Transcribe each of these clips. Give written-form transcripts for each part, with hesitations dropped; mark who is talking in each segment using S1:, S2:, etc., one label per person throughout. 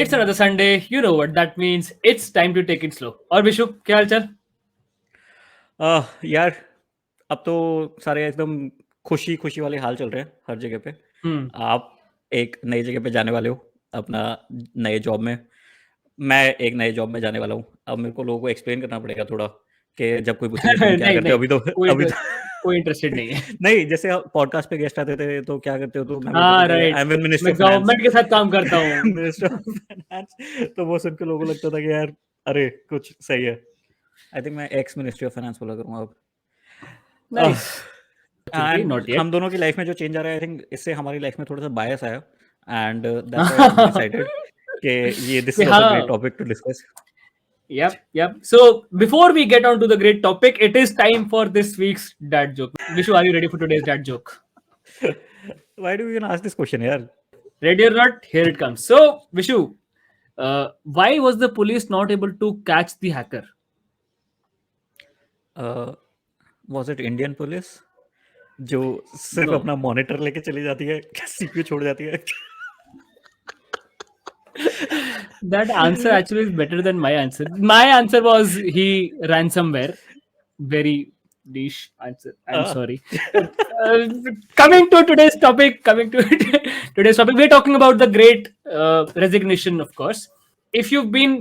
S1: It's another Sunday. You know what that means. It's time to take it slow. और विशु क्या हाल चाल?
S2: यार अब तो सारे एकदम खुशी खुशी वाले हाल चल रहे हैं हर जगह पे। आप एक नई जगह पे जाने वाले हो अपना नए जॉब में। मैं एक नए जॉब में जाने वाला हूँ। अब मेरे को लोगों को एक्सप्लेन करना पड़ेगा थोड़ा कि जब कोई पूछे तुम क्या
S1: नहीं
S2: करते हो
S1: नहीं
S2: अभी तो
S1: कोई इंटरेस्टेड नहीं है।
S2: नहीं, जैसे पॉडकास्ट पे गेस्ट आते थे तो क्या करते हो, तो मैं बोलता
S1: हाँ
S2: था कि
S1: राइट,
S2: आई एम मिनिस्टर
S1: मैं
S2: ऑफ फाइनेंस।
S1: गवर्नमेंट के साथ काम करता हूँ।
S2: Minister of finance. तो वो सुन के लोगों को लगता था कि यार अरे कुछ सही है। आई थिंक मैं एक्स मिनिस्ट्री ऑफ फाइनेंस बोला करूँगा अब।
S1: नाइस।
S2: एंड
S1: नॉट
S2: हम
S1: येट।
S2: दोनों की लाइफ में जो चेंज आ रहा है, आई थिंक इससे हमारी लाइफ में थोड़ा सा बायस आया and that's why we decided कि ये दिस इज आल्सो ग्रेट
S1: हाँ.
S2: Topic to discuss.
S1: Yep. So before we get on to the great topic, it is time for this week's dad joke. Vishu, are you ready for today's dad joke?
S2: Why do you even ask this question यार?
S1: Ready or not? Here it comes. So Vishu, why was the police not able to catch the hacker?
S2: Was it Indian police जो सिर्फ
S1: No.
S2: अपना monitor लेके चली जाती है, CPU छोड़ जाती है?
S1: That answer actually is better than my answer. My answer was he ransomware. Very niche answer. I'm sorry. Coming to today's topic, we're talking about the great resignation, of course. If you've been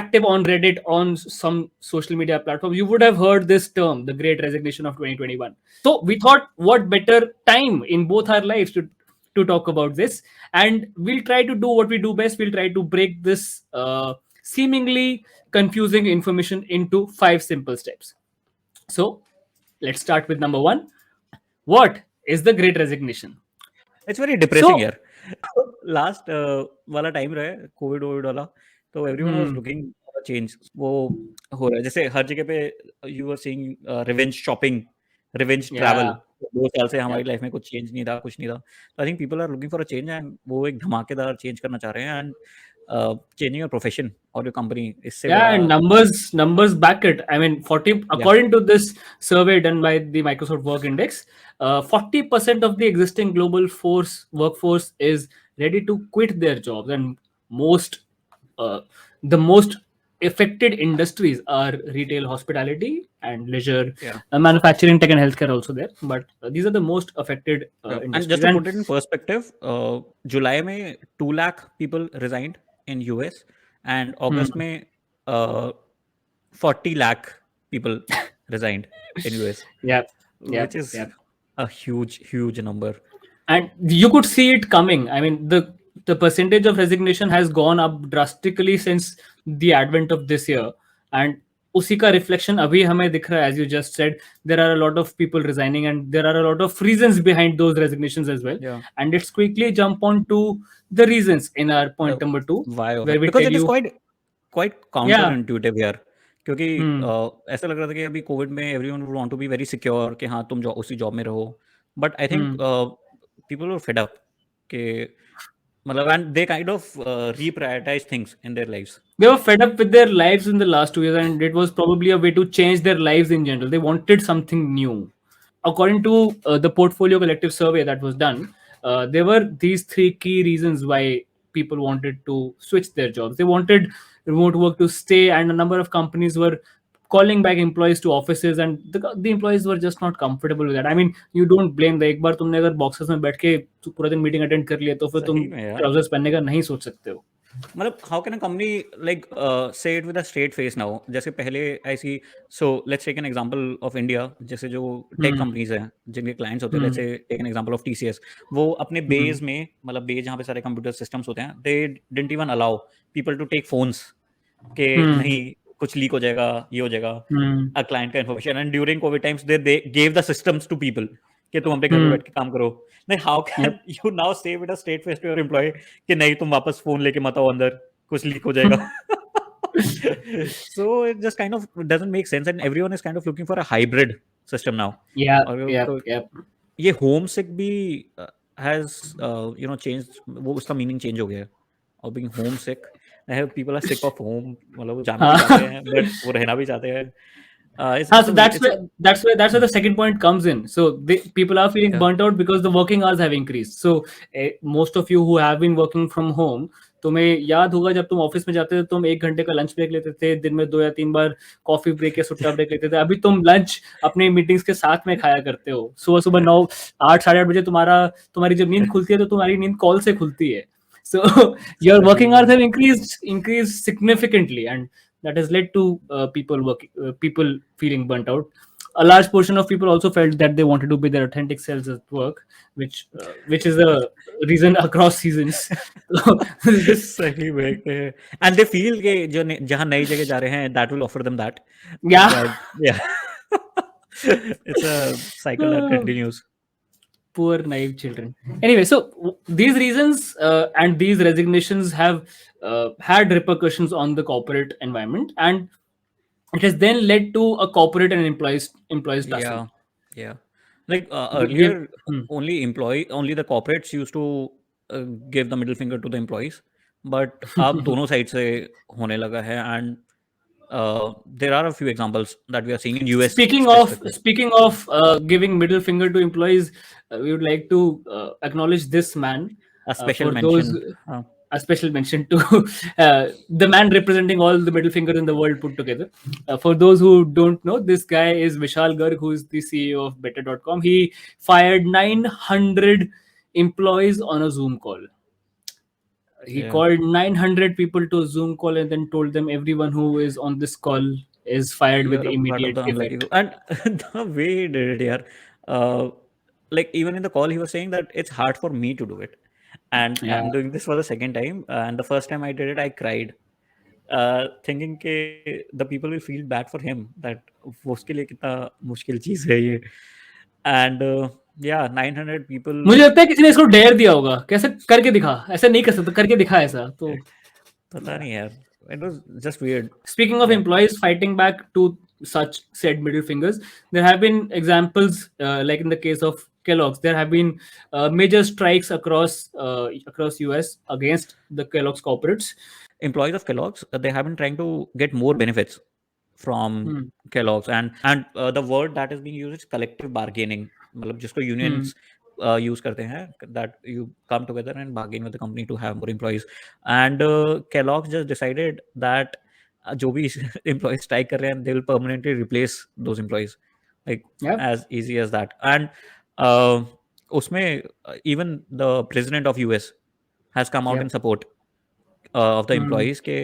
S1: active on Reddit, on some social media platform, you would have heard this term, the great resignation of 2021. So we thought, what better time in both our lives to talk about this, and we'll try to do what we do best. We'll try to break this seemingly confusing information into 5 simple steps. So let's start with number 1. What is the great resignation?
S2: It's very depressing यार। Last वाला time रहा है Covid वाला, तो everyone was looking for a change. वो हो रहा है जैसे हर जगह पे you are seeing revenge shopping, revenge travel. 2 साल से हमारी लाइफ में कुछ चेंज नहीं था, कुछ नहीं था। I think people are looking for a change and वो एक धमाकेदार चेंज करना चाह रहे हैं एंड चेंजिंग योर प्रोफेशन और योर कंपनी इससे
S1: And numbers back it. I mean, 40 according to this survey done by the Microsoft Work Index, 40% of the existing global workforce is ready to quit their jobs, and the most affected industries are retail, hospitality, and leisure. Manufacturing, tech, and healthcare also there, but these are the most affected industries.
S2: And just to put it in perspective, July में 2 lakh people resigned in US and August में 40 lakh people resigned in US. Which is a huge number.
S1: And you could see it coming. I mean, the percentage of resignation has gone up drastically since the advent of this year, and उसी का reflection अभी हमें दिख रहा है. As you just said, there are a lot of people resigning and there are a lot of reasons behind those resignations as well. And let's quickly jump on to the reasons in our point number 2.
S2: Why? Because it is quite counterintuitive here. क्योंकि ऐसा लग रहा था कि अभी Covid में everyone would want to be very secure कि हाँ तुम उसी जॉब में रहो, but I think people were fed up कि मतलब and they kind of reprioritize things in their lives.
S1: They were fed up with their lives in the last 2 years, and it was probably a way to change their lives in general. They wanted something new. According to the Portfolio Collective survey that was done, there were these 3 key reasons why people wanted to switch their jobs. They wanted remote work to stay, and a number of companies were calling back employees to offices, and the employees were just not comfortable with that. I mean, you don't blame them. एक बार तुमने अगर boxes में बैठ के पूरा दिन meeting attend कर लिया तो फिर तुम ट्राउजर्स पहनने का नहीं सोच सकते हो.
S2: मतलब how can a company like say it with a straight face now? जैसे पहले ऐसी, so let's take an example of India. जैसे जो टेक कंपनीज हैं जिनके क्लाइंट्स होते हैं, let's say take an example of TCS. वो अपने बेस में, मतलब बेस जहाँ पे सारे कंप्यूटर सिस्टम्स होते हैं, they didn't even allow people to take phones के नहीं कुछ लीक हो जाएगा, ये हो जाएगा a client का information. And during COVID times they gave the systems to people कि तुम अपने घर पे बैठ के काम करो. नहीं, how can you now say with a straight face to your employee कि नहीं तुम वापस फोन लेके मत आओ अंदर, कुछ लीक हो जाएगा. So it just kind of doesn't make sense, and everyone is kind of looking for a hybrid system now. ये homesick भी has changed. वो उसका meaning change हो गया और being homesick. I have people are sick of home. मतलब वो जाना भी चाहते हैं but वो रहना भी चाहते हैं.
S1: So that's where the second point comes in. So people are feeling burnt out because the working hours have increased. So most of you who have been working from home, तुम्हें याद होगा जब तुम ऑफिस में जाते थे तुम 1 घंटे का लंच ब्रेक लेते थे, दिन में 2 या 3 बार कॉफी ब्रेक या सुट्टा ब्रेक लेते थे। अभी तुम लंच अपने मीटिंग्स के साथ में खाया करते हो। सुबह सुबह 9, 8, 8:30 बजे तुम्हारी जब नींद खुलती है तो तुम्हारी नींद कॉल से खुलती है। So your working hours have increased significantly, and that has led to people feeling burnt out. A large portion of people also felt that they wanted to be their authentic selves at work, which is a reason across seasons. So this,
S2: सही में के and they feel के जो जहाँ नई जगह जा रहे हैं that will offer them that
S1: yeah,
S2: but yeah it's a cycle that continues
S1: poor naive children. Anyway, so these reasons and these resignations have had repercussions on the corporate environment, and it has then led to a corporate and employees tussle.
S2: Yeah. Like
S1: We-
S2: earlier,
S1: Hmm.
S2: only the corporates used to give the middle finger to the employees, but अब दोनों side से होने लगा है and there are a few examples that we are seeing in US specifically.
S1: Speaking of giving middle finger to employees, we would like to acknowledge this man.
S2: A special
S1: For
S2: mention.
S1: those, a special mention to the man representing all the middle fingers in the world put together. For those who don't know, this guy is Vishal Garg, who is the CEO of Better.com. He fired 900 employees on a Zoom call. He
S2: Yeah.
S1: called 900 people to a Zoom call and then told them everyone who is on this call is fired with
S2: You are a part of
S1: immediate
S2: the unlucky
S1: effect.
S2: group. And the way he did it here, like even in the call, he was saying that it's hard for me to do it. And
S1: Yeah.
S2: I'm doing this for the second time. And the first time I did it, I cried. Thinking कि the people will feel bad for him that वो उसके लिए कितना मुश्किल चीज है ये and yeah 900 people
S1: मुझे लगता है किसी ने इसको डेयर दिया होगा, कैसे करके दिखा, ऐसा नहीं कर सकता, करके दिखा ऐसा तो
S2: पता नहीं यार it was just weird.
S1: Speaking of employees fighting back to such said middle fingers, there have been examples like in the case of Kellogg's. There have been major strikes across US against the Kellogg's corporates.
S2: Employees of Kellogg's they have been trying to get more benefits from Kellogg's and the word that is being used is collective bargaining. मतलब जिसको unions use करते हैं that you come together and bargain with the company to have more employees and Kellogg's just decided that जो भी employees strike कर रहे हैं they will permanently replace those employees like as easy as that and उसमें even the president of US has come out in support of the employees के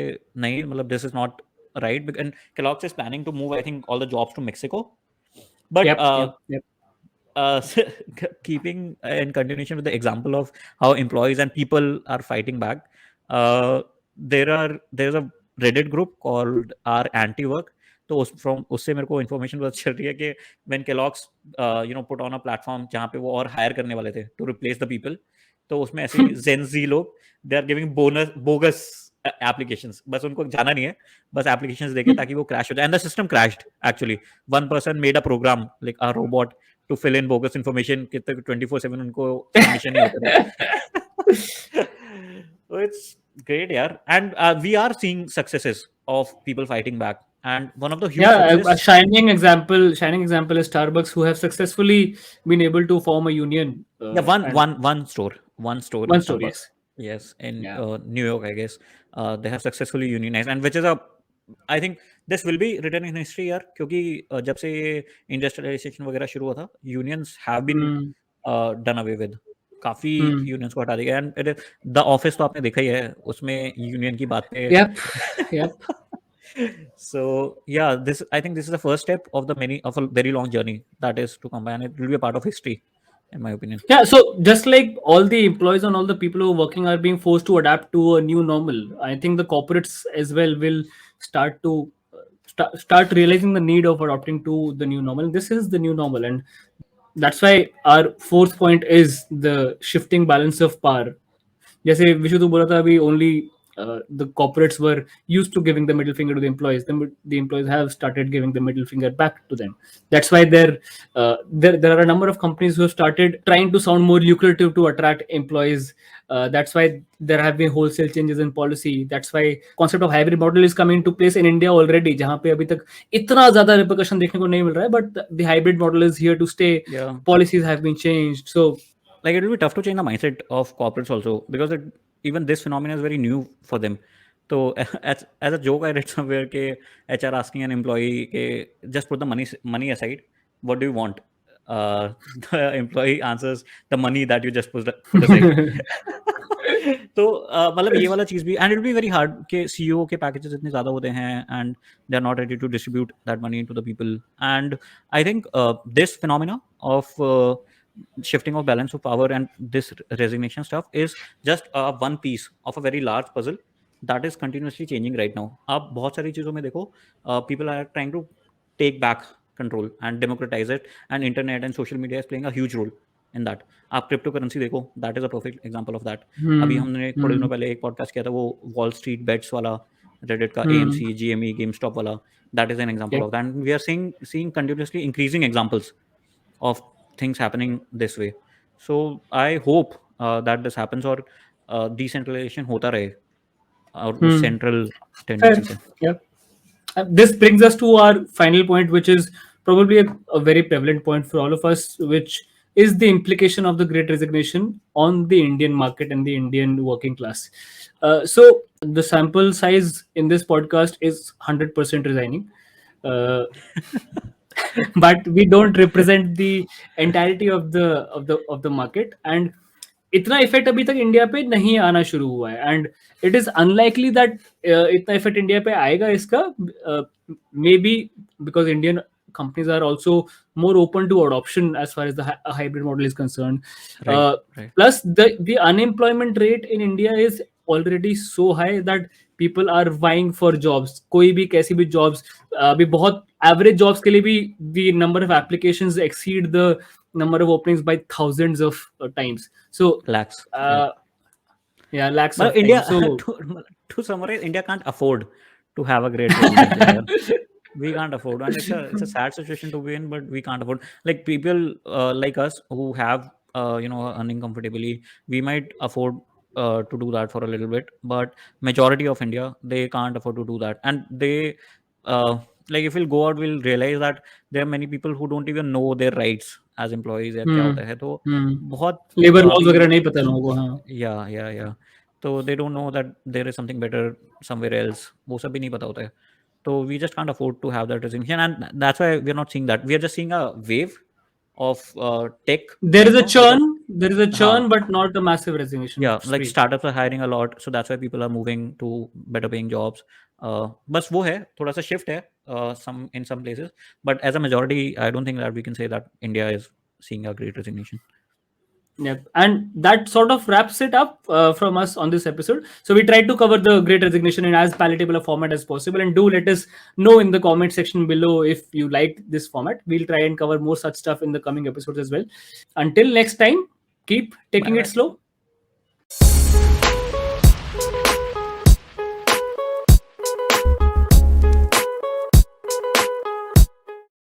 S2: नहीं मतलब this is not right and Kellogg's is planning to move I think all the jobs to Mexico but keeping in continuation with the example of how employees and people are fighting back there's a Reddit group called our anti-work तो उससे मेरे को information पता चल रही है कि when Kellogg's put on a platform जहाँ पे वो और हायर करने वाले थे to replace the people तो उसमें ऐसे Gen Z लोग they are giving bogus applications बस उनको जाना नहीं है बस applications देके ताकि वो crash हो जाए and the system crashed actually one person made a program like a robot to fill in bogus information कि 24/7 उनको submission नहीं होता so it's great यार and we are seeing successes of people fighting back and one of the huge
S1: a shining example is Starbucks who have successfully been able to form a union
S2: one store yes in New York I guess they have successfully unionized and which is I think this will be written in history यार क्योंकि जब से industrialisation वगैरह शुरू हुआ था unions have been done away with काफी unions को हटा दिया एंड द ऑफिस तो आपने देखा ही है उसमें यूनियन की बात पे so yeah this I think this is the first step of a very long journey that is to come and it will be a part of history in my opinion.
S1: Yeah, so just like all the employees and all the people who are working are being forced to adapt to a new normal, I think the corporates as well will start realizing the need of adopting to the new normal. This is the new normal, and that's why our fourth point is the shifting balance of power. जैसे विशु तू बोला था अभी only the corporates were used to giving the middle finger to the employees. The employees have started giving the middle finger back to them. That's why there are a number of companies who have started trying to sound more lucrative to attract employees. That's why there have been wholesale changes in policy. That's why concept of hybrid model is coming into place in India already. जहाँ पे अभी तक इतना ज़्यादा repercussion देखने को नहीं मिल रहा है, but the hybrid model is here to stay.
S2: Yeah.
S1: Policies have been changed. So
S2: like it will be tough to change the mindset of corporates also because even this phenomenon is very new for them. So as a joke, I read somewhere ke HR asking an employee ke just put the money aside. What do you want? The employee answers the money that you just put aside. तो मतलब ये वाला चीज भी, and it be very hard कि CEO के packages इतने ज्यादा होते हैं and they are not ready to distribute that money to the people. And I think this phenomena of shifting of balance of power and this resignation stuff is just one piece of a very large puzzle that is continuously changing right now. आप बहुत सारी चीज़ों में देखो, people are trying to take back control and democratize it, and internet and social media is playing a huge role in that. आप crypto currency देखो, that is a perfect example of that. अभी हमने थोड़े दिनों पहले एक podcast किया था, वो वॉल स्ट्रीट बेट्स वाला, रेडिट का AMC, GME, GameStop वाला, that is an example of that. And we are seeing continuously increasing examples of things happening this way. So I hope that this happens, or decentralization hota rahe और उस central tendency से.
S1: Yeah. This brings us to our final point, which is probably a very prevalent point for all of us, which is the implication of the Great Resignation on the Indian market and the Indian working class. So the sample size in this podcast is 100% resigning. But we don't represent the entirety of the market, and इतना effect अभी तक India पे नहीं आना शुरू हुआ है, and it is unlikely that इतना इफेक्ट इंडिया पे आएगा इसका, may be because Indian companies are also more open to adoption as far as the hybrid model is concerned.
S2: Right.
S1: Plus the unemployment rate in India is already so high that people are vying for jobs. कोई भी कैसी भी jobs, अभी बहुत average jobs के लिए भी the number of applications exceed the number of openings by thousands of times. So
S2: lakhs.
S1: Yeah, lakhs
S2: But
S1: of
S2: India,
S1: times. So
S2: to summarize, India can't afford to have a great resignation. We can't afford, and it's a sad situation to be in, but we can't afford. Like people like us who have earning comfortably, we might afford to do that for a little bit, but majority of India, they can't afford to do that. And they like if we'll go out, we'll realize that there are many people who don't even know their rights as employees या क्या होता है. तो बहुत
S1: labour laws वगैरह नहीं पता लोगों को. हाँ,
S2: या तो they don't know that there is something better somewhere else. वो सब भी नहीं पता होता है. So we just can't afford to have that resignation, and that's why we're not seeing that. We are just seeing a wave of tech.
S1: There is a churn, but not a massive resignation.
S2: Yeah, like startups are hiring a lot, so that's why people are moving to better paying jobs. बस वो है, थोड़ा सा shift है in some places, but as a majority, I don't think that we can say that India is seeing a great resignation.
S1: Yep. And that sort of wraps it up from us on this episode. So we tried to cover the Great Resignation in as palatable a format as possible, and do let us know in the comment section below if you liked this format. We'll try and cover more such stuff in the coming episodes as well. Until next time, keep taking it slow.